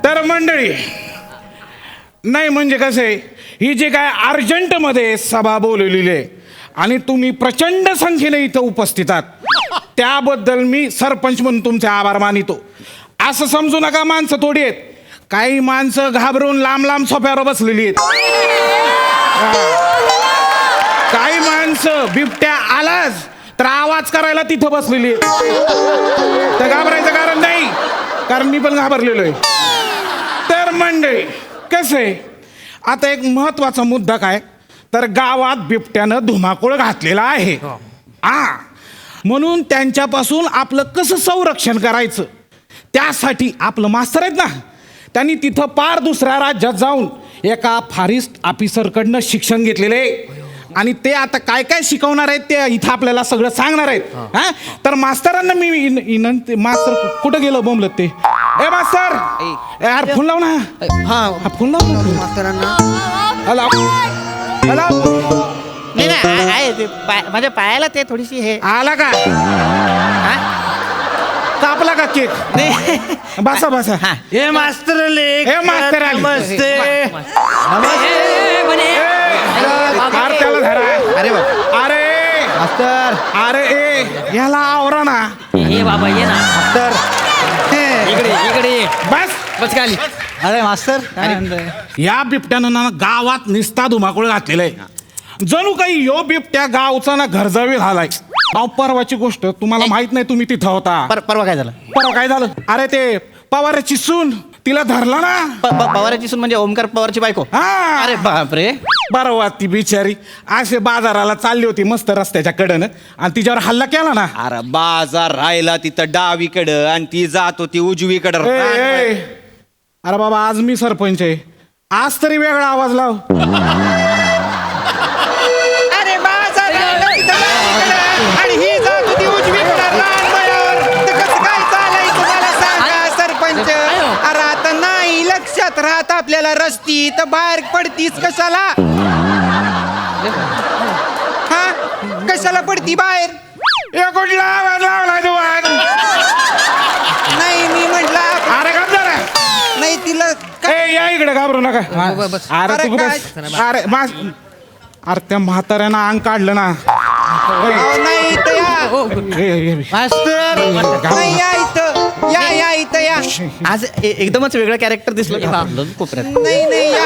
तर मंडळी, नाही म्हणजे कसं आहे, ही जे काय अर्जंटमध्ये सभा बोलवलेली आहे आणि तुम्ही प्रचंड संख्येने इथं उपस्थित आहात, त्याबद्दल मी सरपंच म्हणून तुमचे आभार मानितो. असं समजू नका माणसं थोडी आहेत, काही माणसं घाबरून लांब लांब सोफ्यावर बसलेली आहेत. काही माणसं बिबट्या आलाच तर आवाज करायला तिथं बसलेली आहेत. तर घाबरायचं कारण नाही, कारण मी पण घाबरलेलो आहे. तर मंडळी कसं आहे, आता एक महत्वाचा मुद्दा काय, तर गावात बिबट्यानं धुमाकूळ घातलेला आहे. म्हणून त्यांच्यापासून आपलं कसं संरक्षण करायचं, त्यासाठी आपलं मास्तर आहेत ना, त्यांनी तिथं पार दुसऱ्या राज्यात जाऊन एका फॉरेस्ट ऑफिसरकडनं शिक्षण घेतलेलं आहे आणि ते आता काय काय शिकवणार आहेत ते इथं आपल्याला सगळं सांगणार आहेत. हा, तर मास्तरांना मी विनंती, मास्तर कुठं गेलो बोंबलत ते, ए मास्तर, यार फोन लाव ना. हा फोन लाव ना मास्तरांना. हॅलो हॅलो, नाही नाही आहे ते माझ्या पायाला ते थोडीशी हे आला का, कापला का केक, नाही. बसा बसा. हे मास्तर हे मास्तर आले. नमस्ते. अरे त्याला धरा. अरे बाबा, अरे मास्तर, अरे ए याला आवरा ना. ये बाबा ये ना मास्तर, इकडे इकडे ये. बस बस खाली. अरे मास्तर, या बिबट्यानं ना गावात निस्ता धुमाकूळ घातलेला आहे. जणू काही यो बिबट्या गावचा ना घरजावी झालाय. अहो परवाची गोष्ट तुम्हाला माहित नाही, तुम्ही तिथं होता. परवा काय झालं? परवा काय झालं, अरे ते पवाराची सून तिला धरला ना. पवाराची सून म्हणजे ओमकार पवारची बायको? हा, अरे बापरे. बरोबर, ती बिचारी असे बाजाराला चालली होती मस्त रस्त्याच्या कडेनं आणि तिच्यावर हल्ला केला ना. अरे बाजार राहिला तिथं डावीकडं आणि ती जात होती उजवीकडं. ए, अरे बाबा, आज मी सरपंच आहे, आज तरी वेगळा आवाज लाव. अरे बाजार आणि ही जात होती उजवीकडे रानमळ्यावर. तर कसं काय चालायचं मला सांगा सरपंच. अरे आता नाही लक्षात राहत आपल्याला रस्ती, तर बाहेर पडतीस कशाला? हा, कशाला पडती बाहेर? ए कुठला आवाज लावला तू आज? नाही मी म्हटलं अरे का जरा, नाही तिला ए या इकडे, घाबरू नका. अरे अरे तू काय? बस. अरे मास, अरे त्या म्हाताऱ्यानं अंग काढलं ना. नाही इथं या. मास्तर नाही या इथं, या इथं या. आज एकदमच वेगळं कॅरेक्टर दिसलं कोपऱ्यात. नाही नाही या,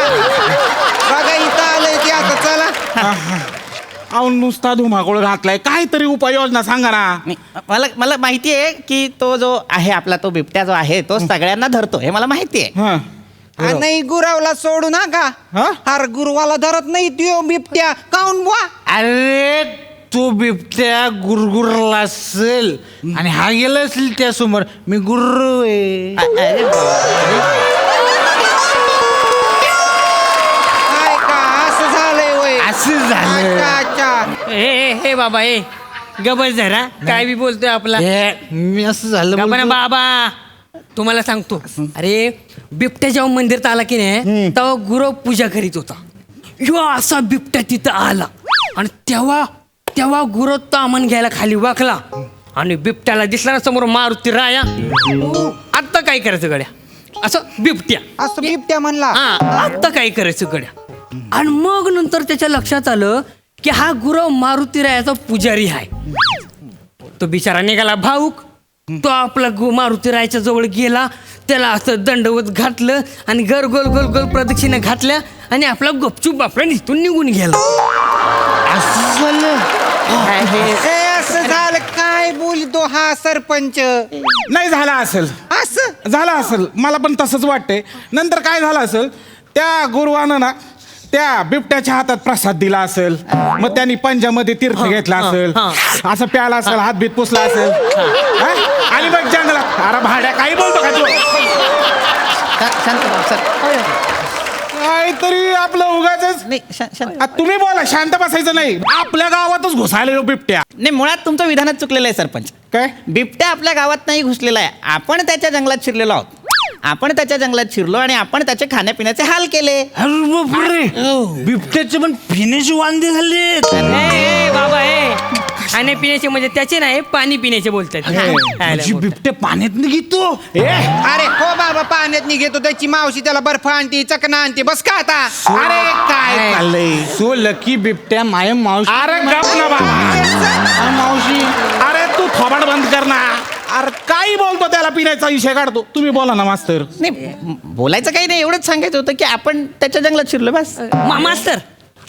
बघा इथं आलंय ते आता. चला. अहो नुसता धुमाकूळ घातलाय, काहीतरी उपाययोजना सांगा ना. मला माहिती आहे की तो जो आहे आपला, तो बिबट्या जो आहे तो सगळ्यांना धरतो, हे मला माहिती आहे. हा. नाही गुरावला सोडू नका. अरे गुरुवाला धरत नाही तो बिबट्या, काऊन बुवा? अरे तो बिबट्या गुरगुरला असेल आणि हा गेला असेल त्यासमोर. मी गुर्र आहे. अरे काय का असं झालंय वय? असं झालं. अच्छा. हे बाबा ए गबस जरा, काय बी बोलतोय आपला. मी असं झालं गबा ना बोलतो. बाबा, तुम्हाला सांगतो, अरे बिबट्या जेव्हा मंदिरात आला की नाही, तेव्हा गुरव पूजा करीत होता. ह्यो असा बिबट्या तिथं आला आणि तेव्हा गुरव तामण घ्यायला खाली वाकला आणि बिबट्याला दिसला ना समोर मारुती राया. आता काय करायचं गड्या, असं बिबट्या, असं बिबट्या म्हणला. हा आता काय करायचं गड्या. आणि मग नंतर त्याच्या लक्षात आलं की हा गुरव मारुती रायाचा पुजारी आहे. तो बिचारा निघाला भाऊक. तो आपला मारुती रायाच्या जवळ गेला, त्याला असं दंडवत घातलं आणि गोल गोल गोल गोल प्रदक्षिणा घातल्या आणि आपला गपचूप आपला निघून निघून गेला. असं झालं. असं झालं काय बोलतो हा सरपंच? नाही झाला असेल, असं झालं असेल, मला पण तसंच वाटतंय. नंतर काय झालं असेल, त्या गुरुवानं ना त्या बिबट्याच्या हातात प्रसाद दिला असेल, मग त्यांनी पंजामध्ये तीर्थ घेतला असेल, असं प्याला असेल, हातबीत पुसला असेल, आणि मग जंगलात. अरे भाड्या काही बोलतो का तू? काहीतरी आपलं उगाच. तुम्ही बोला, शांत बसायचं नाही. आपल्या गावातच घुसायला बिबट्या. नाही, मुळात तुमचं विधानच चुकलेलं आहे सरपंच. काय बिबट्या आपल्या गावात नाही घुसलेला आहे, आपण त्याच्या जंगलात शिरलेलो आहोत. आपण त्याच्या जंगलात शिरलो आणि आपण त्याचे खाण्यापिण्याचे हाल केले. अरे बापरे, बिबट्याचे पण फिनेचे वांदे झाले. बाबा खाण्यापिण्याचे म्हणजे त्याचे नाही पाणी पिण्याचे बोलतात म्हणजे बिबट्या पाण्यात निघतो अरे हो बाबा पाण्यात निघेतो त्याची मावशी त्याला बर्फ आणते चकना आणते बस का आता अरे काय चाललंय सो लकी बिबट्या माय मावशी अरे गप ना बाबा मावशी अरे तू थोबाड बंद कर ना. अरे काही बोलतो त्याला पिण्याचा विषय काढतो. तुम्ही बोला ना मास्तर. नाही बोलायचं काही नाही, एवढंच सांगायचं होतं की आपण त्याच्या जंगलात शिरलो बस. मास्तर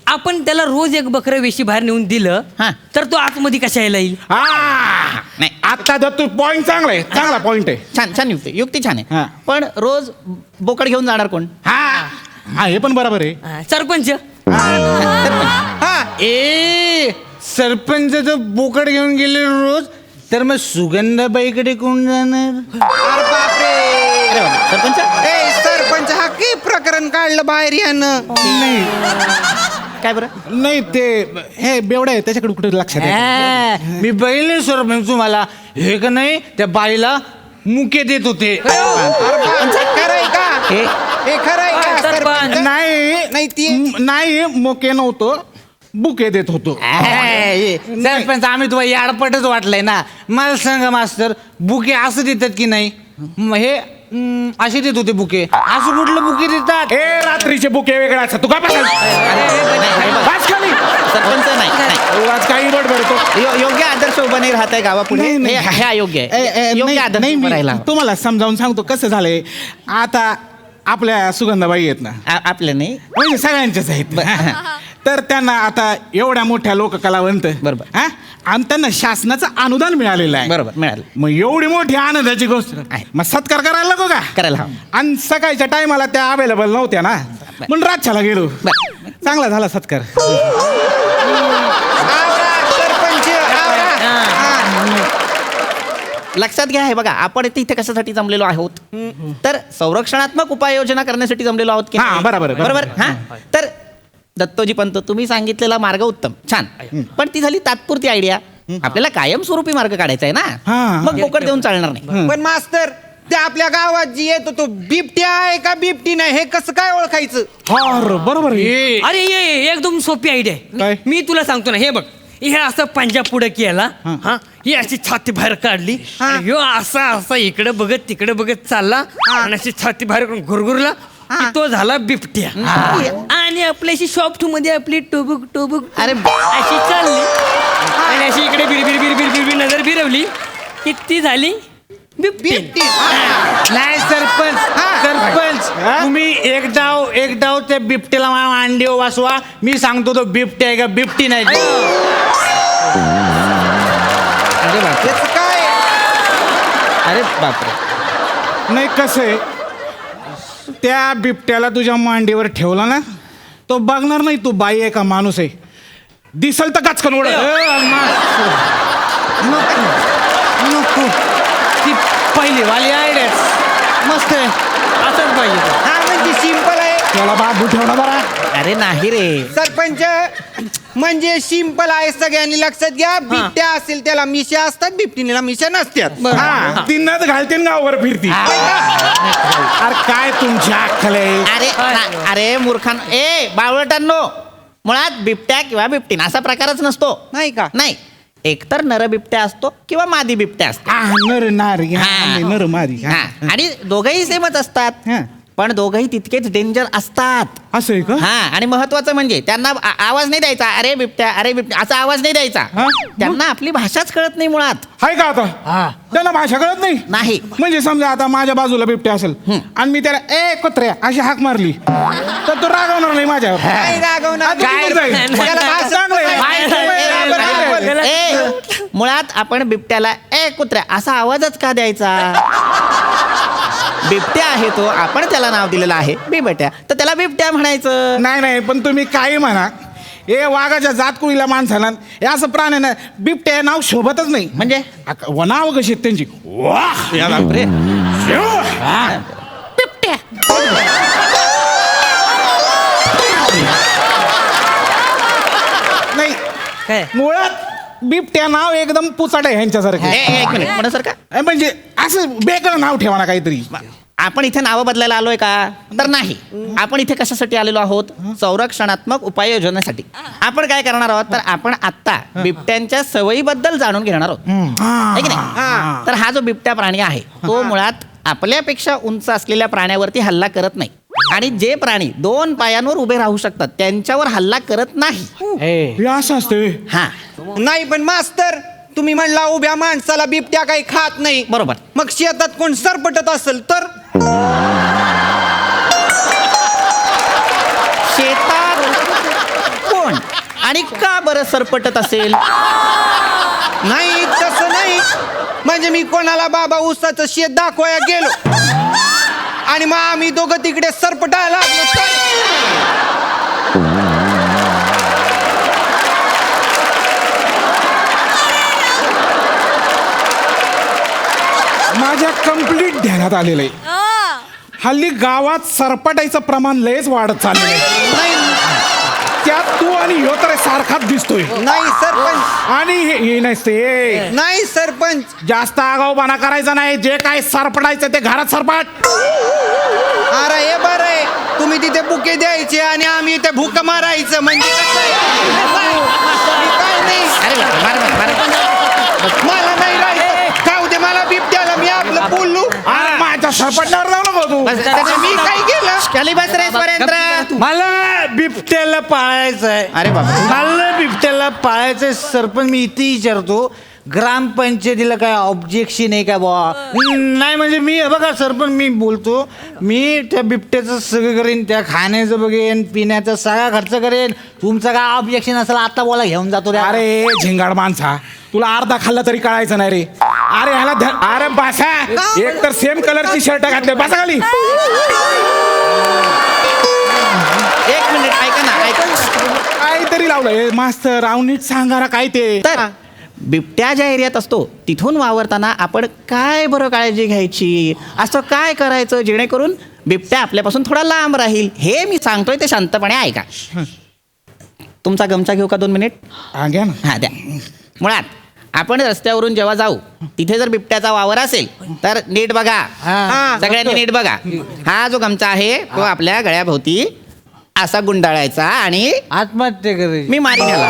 आपण त्याला रोज एक बकरं वेशी बाहेर नेऊन दिलं हा. तर तो आतमध्ये कशा यायला येईल? नाही. आता जर तू पॉइंट चांगला आहे, चांगला पॉइंट आहे. छान छान युक्ती छान हा. आहे. पण रोज बोकड घेऊन जाणार कोण? हा हे पण बरोबर आहे. सरपंच हा ए सरपंच जर बोकड घेऊन गेले रोज तर मग सुगंधाबाईकडे कोण जाणार? अरे बापरे अरे बाबा, सरपंच ए सरपंच हा की प्रकरण काढलं बाहेर यानं काय बरं? नाही ते हे बेवडा आहे त्याच्याकडे कुठे लक्षात आहे. मी बघितले सरपंच तुम्हाला हे का नाही त्या बाईला मुके देत होते. खरंय का हे खरंय का सरपंच? नाही ती नाही मोके नव्हतो बुके देत होतो. सरपंच आम्ही तुम्हाला याडपटच वाटलंय ना. मला सांगा मास्तर बुके असं देतात की नाही? हे असे देत होते बुके. असं कुठलं बुके देतात? ए रात्रीचे बुके वेगळा असतात. तू काय बस खाली सरपंच नाही नाही. आज काही बडबडतो. योग्य आदर्श उभा नाही राहत आहे गावापुढे. नाही, हे हे अयोग्य आहे. योग्य नाही, आदर्श नाही, उभा मी राहिला. तुम्हाला समजावून सांगतो कसं झालंय. आता आपल्या सुगंधाबाई आहेत ना, आपल्या नाही. म्हणजे सगळ्यांच्याच आहेत. तर त्यांना आता एवढ्या मोठ्या लोक कलावंत बरोबर. हा आणि त्यांना शासनाचं अनुदान मिळालेलं आहे. बरोबर मिळालं. मग एवढी मोठी आनंदाची गोष्ट आहे. मग सत्कार करायला नको का? करायला हवा. आणि सकाळच्या टायमाला त्या अवेलेबल नव्हत्या ना म्हणून रातच्याला गेलो. चांगला झाला सत्कार. आवरा, सरपंच आवरा. हा. लक्षात घ्या हे बघा आपण इथे कशासाठी जमलेलो आहोत तर संरक्षणात्मक उपाययोजना करण्यासाठी जमलेलो आहोत की हा, नाही? बरोबर आहे, बरोबर बरोबर. हा तर दत्तोजी पंत तुम्ही सांगितलेला मार्ग उत्तम छान पण ती झाली तात्पुरती आयडिया. आपल्याला कायमस्वरूपी मार्ग काढायचा आहे ना. हा. मग बोकड देऊन चालणार नाही. पण मास्तर त्या आपल्या गावात जी येतो तो बिबट्या आहे का बिबटी नाही हे कसं काय ओळखायचं? हा बरोबर आहे. अरे ये एकदम सोपी आयडिया काय? आहे. मी तुला सांगतो ना, हे बघ हे असं पंजा पुढे केला हा ही अशी छाती बाहेर काढली आणि ह्यो असा असा इकडे बघत तिकडे बघत चालला आणि अशी छाती बाहेर करून घुरघुरला की तो झाला बिबट्या. आणि आपल्याशी सॉफ्ट मध्ये आपली टोबुक टोबुक अरे अशी चालली आणि अशी इकडे बिरबिर बिरबिर बिरबिर नजर फिरवली की ती झाली बिबटी. नाही सरपंच सरपंच तुम्ही एक डाव त्या बिबट्याला मांडी वाचवा. मी सांगतो तो बिबट्या आहे का बिबटी नाही. अरे बापरे. याचं काय? अरे बापरे. नाही कसं आहे त्या बिबट्याला तुझ्या मांडीवर ठेवला ना तो बघणार नाही तू बाई आहे का माणूस आहे. दिसल तर गचकन ओढ. नको ती पहिली वाली आयडिया मस्त आहे. असंच पाहिजे. हा म्हणजे सिंपल आहे त्याला बाबू ठेवला बरा. अरे नाही रे. सरपंच म्हणजे सिंपल आहे सगळ्यांनी लक्षात घ्या. बिबट्या असेल त्याला मिशा असतात बिबटीला मिशा नसतात. हा ती नथ घालते न गावावर फिरती. अरे काय तुमची अक्कल आहे. अरे मूर्खान ए बावळटांनो मुळात बिबट्या किंवा बिबटीन असा प्रकारच नसतो. नाही का? नाही एकतर नर बिबट्या असतो किंवा मादी बिबट्या असतो. नर नारी हा. नर मारी. हा. आणि दोघंही सेमच असतात हा. पण दोघंही तितकेच डेंजर असतात. असं आहे का? हा आणि महत्वाचं म्हणजे त्यांना आवाज नाही द्यायचा अरे बिबट्या असा आवाज नाही द्यायचा. हा? त्यांना आपली भाषाच कळत नाही मुळात. हाय का आता त्यांना भाषा कळत नाही. नाही. म्हणजे समजा आता माझ्या बाजूला बिबट्या असेल आणि मी त्याला ए कुत्र्या अशी हाक मारली तर तो रागवणार नाही माझ्यावर. नाही रागवणार. आता निघून जाईल. त्याला भाषा चांगलं आहे. ए मुळात आपण बिबट्याला ए कुत्र्या असा आवाजच का द्यायचा? बिबट्या आहे तो आपण त्याला नाव दिलेलं आहे बिबट्या तर त्याला बिबट्या म्हणायचं. नाही नाही पण तुम्ही काही म्हणा हे वाघाच्या जातकुळीला माणसाला हे असं प्राण्यांना बिबट्या हे नाव शोभतच नाही. म्हणजे नाव कशी आहेत त्यांची. वाह या बापरे. बिबट्या नाही काय? मुळात बिबट्या नाव एकदम पुचाट आहे ह्यांच्यासारखं. एक मिनिट म्हणा सर का म्हणजे असं बेकार नाव ठेवा ना काहीतरी. आपण इथे नावं बदलायला आलोय का तर नाही. आपण इथे कशासाठी आलेलो आहोत संरक्षणात्मक उपाययोजनेसाठी. आपण काय करणार आहोत तर आपण आत्ता बिबट्यांच्या सवयीबद्दल जाणून घेणार आहोत है की नाही. तर हा जो बिबट्या प्राणी आहे तो मुळात आपल्यापेक्षा उंच असलेल्या प्राण्यावरती हल्ला करत नाही आणि जे प्राणी 2 पायांवर उभे राहू शकतात त्यांच्यावर हल्ला करत नाही. हे असं असते. हा नाही पण मास्तर तुम्ही म्हणला उभ्या माणसाला बिबट्या काही खात नाही. बरोबर. मग शेतात कोण सरपटत असेल तर शेतात कोण आणि का बरं सरपटत असेल. नाही तसं नाही. म्हणजे मी कोणाला बाबा ऊसाचं शेत दाखवाया गेलो आणि मग आम्ही दोघं तिकडे सरपटायला लागलो तर माझ्या कंप्लीट ध्यानात आलेलं आहे. हल्ली गावात सरपटायचं प्रमाण लयच वाढत चाललेलं आहे. नाही त्यात तू आणि ह्यो तर सारखाच दिसतोय. नाही सरपंच आणि हे नसते. नाही सरपंच. जास्त आगाऊपणा करायचा नाही. जे काय सरपटायचं ते घरात सरपट. अरे हे बरं आहे तुम्ही तिथे बुके द्यायचे आणि आम्ही इथे भूक मारायचं म्हणजे कसं आहे? काय नाही अरे मला नाही राहायचं. जाऊ दे मला बिबट्याला मी आपलं बोललो. अरे माझ्या सरपटण्यावर जाऊ नको तू. मी काय केलं खाली बस रे सुरेंद्र. मला बिबट्याला पाळायचं आहे. अरे बाबा. मला बिबट्याला पाळायचंय. सरपंच मी इथे विचारतो ग्रामपंचायतीला काय ऑब्जेक्शन आहे का बुवा. नाही म्हणजे मी बघा सरपंच मी बोलतो मी त्या बिबट्याचं सगळं करेन त्या खाण्याचं बघेन पिण्याचा सगळा खर्च करेन. तुमचं काय ऑब्जेक्शन असेल आता बोला घेऊन जातो रे. अरे झिंगाड माणसा तुला अर्धा खाल्ला तरी कळायचं नाही रे. अरे ह्याला अरे बासा एक तर सेम कलरची शर्ट घातले बसा खाली. एक मिनिट ऐका ना ऐका. काहीतरी लावलंय मास्तर राव नीट सांगा ना काय ते. तर बिबट्या ज्या एरियात असतो तिथून वावरताना आपण काय बरं काळजी घ्यायची असं काय करायचं जेणेकरून बिबट्या आपल्यापासून थोडा लांब राहील हे मी सांगतोय ते शांतपणे ऐका. तुमचा गमचा घेऊ का 2 मिनिट. हा घ्या ना. हा द्या. मुळात आपण रस्त्यावरून जेव्हा जाऊ तिथे जर बिबट्याचा वावर असेल तर नीट बघा. सगळ्यांनी नीट बघा. हा जो गमचा आहे तो आपल्या गळ्याभोवती असा गुंडाळायचा आणि आत्महत्या करायची. मी मारीन ह्याला.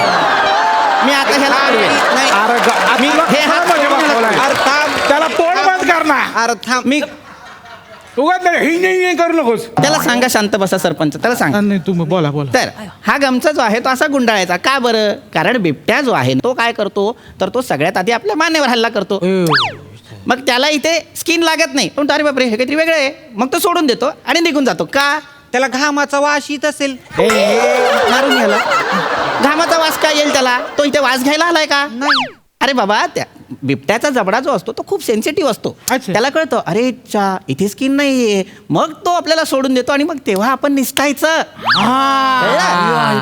मी आता ह्याला अडवेन. नाही. अरे मी हे हात म्हणजे बघावलाय. अरे थांब. त्याला तोंड बंद कर ना. अरे थांब. मी उगाच नाही हिंग हिंग करू नकोस. त्याला सांगा शांत बसा सरपंच त्याला सांगा. नाही तुम्ही बोला बोला. तर हा गमचा जो आहे तो असा गुंडाळायचा का बरं कारण बिबट्या जो आहे तो काय करतो तर तो सगळ्यात आधी आपल्या मानेवर हल्ला करतो. मग त्याला इथे स्किन लागत नाही पण अरे बापरे हे काहीतरी वेगळं आहे मग तो सोडून देतो आणि निघून जातो. का त्याला घामाचा वास येत असेल. मारून घ्यायला घामाचा वास काय येईल त्याला. तो इथे वास घ्यायला आलाय का नाही. अरे बाबा त्या बिबट्याचा जबडा जो असतो तो खूप सेन्सिटिव्ह असतो. अच्छा. त्याला कळतं अरे चा इथे स्किन नाहीये मग तो आपल्याला सोडून देतो आणि मग तेव्हा आपण निसटायचं.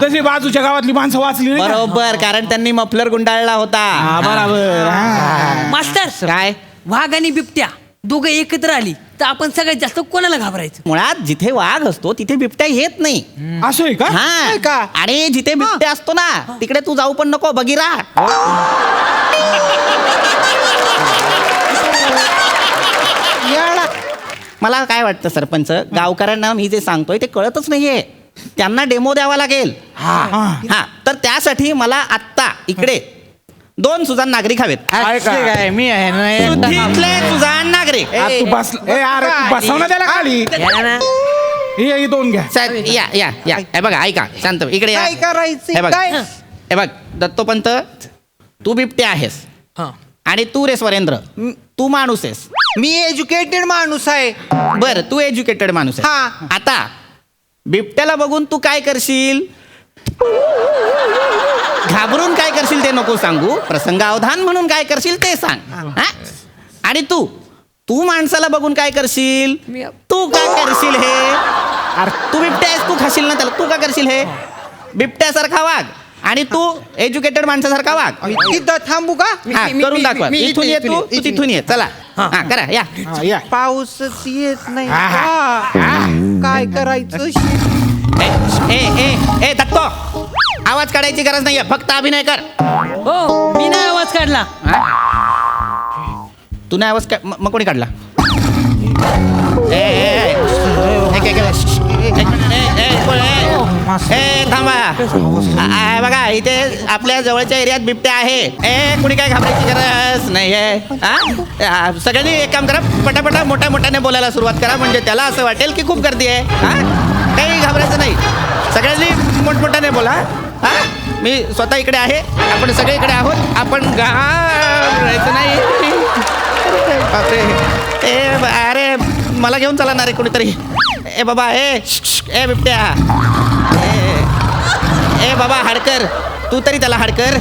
तशी बाजूच्या गावातली माणसं वाचली नाही का? बरोबर कारण त्यांनी मफलर गुंडाळला होता. हा, बरोबर हा. मास्तर काय वाघ आणि बिबट्या दोघं एकत्र आली तर आपण सगळ्यात जास्त कोणाला घाबरायचं. मुळात जिथे वाघ असतो तिथे बिबट्या येत नाही. असं आहे का. हा का? आणि जिथे बिबट्या असतो ना तिकडे तू जाऊ पण नको बघिरा. मला काय वाटतं सरपंच गावकऱ्यांना मी जे सांगतोय ते कळतच नाहीये. त्यांना डेमो द्यावा लागेल. हा तर त्यासाठी मला आत्ता इकडे 2 सुजाण नागरिक हवेत. असं काय मी आहे ना. सुधीतले सुजाण नागरिक. आ, तू बस अरे तू बसव ना त्याला खाली. हे 2 घ्या. सर या या या हे बघा ऐका शांत इकडे या. काय करायचं हे बघ काय हे बघ दत्तोपंत तू बिबट्या आहेस आणि तू रे स्वरेंद्र तू माणूस आहेस. मी एज्युकेटेड माणूस आहे. बर तू एज्युकेटेड माणूस आहे. हा. आता बिबट्याला बघून तू काय करशील घाबरून काय करशील ते नको सांगू. प्रसंगावधान म्हणून काय करशील ते सांग. हा? आणि तू तू माणसाला बघून काय करशील तू काय करशील हे. अरे तू बिबट्या आहेस तू खाशील ना त्याला. तू काय करशील हे बिबट्यासारखा वाघ आणि तू एज्युकेटेड माणसासारखा वाघ. मी तिथं थांबू का. हा करून दाखवा. इथून ये तू तू तिथून ये चला. हा करा या. हा, या. पाऊसच येत नाही. हा, हा. हा. काय करायचं. ए ए ए ए दत्तो आवाज काढायची गरज नाहीये फक्त अभिनय कर. हो मी नाही आवाज काढला. तू नाही आवाज मग कोणी काढला थांबा बघा इथे आपल्या जवळच्या एरियात बिबट्या आहे. कुणी काय घाबरायची गरज नाही आहे. सगळ्यांनी एक काम करा, पटापटा मोठ्या मोठ्याने बोलायला सुरुवात करा, म्हणजे त्याला असं वाटेल की खूप गर्दी आहे. काही घाबरायचं नाही, सगळ्यांनी मोठमोठ्याने बोला. मी स्वतः इकडे आहे, आपण सगळे इकडे आहोत, आपण घाबरायचं नाही. बापरे, अरे मला घेऊन चला ना रे कोणीतरी. बाबा ए बिबट्या, ए बाबा हाडकर, तू तरी त्याला हाडकर.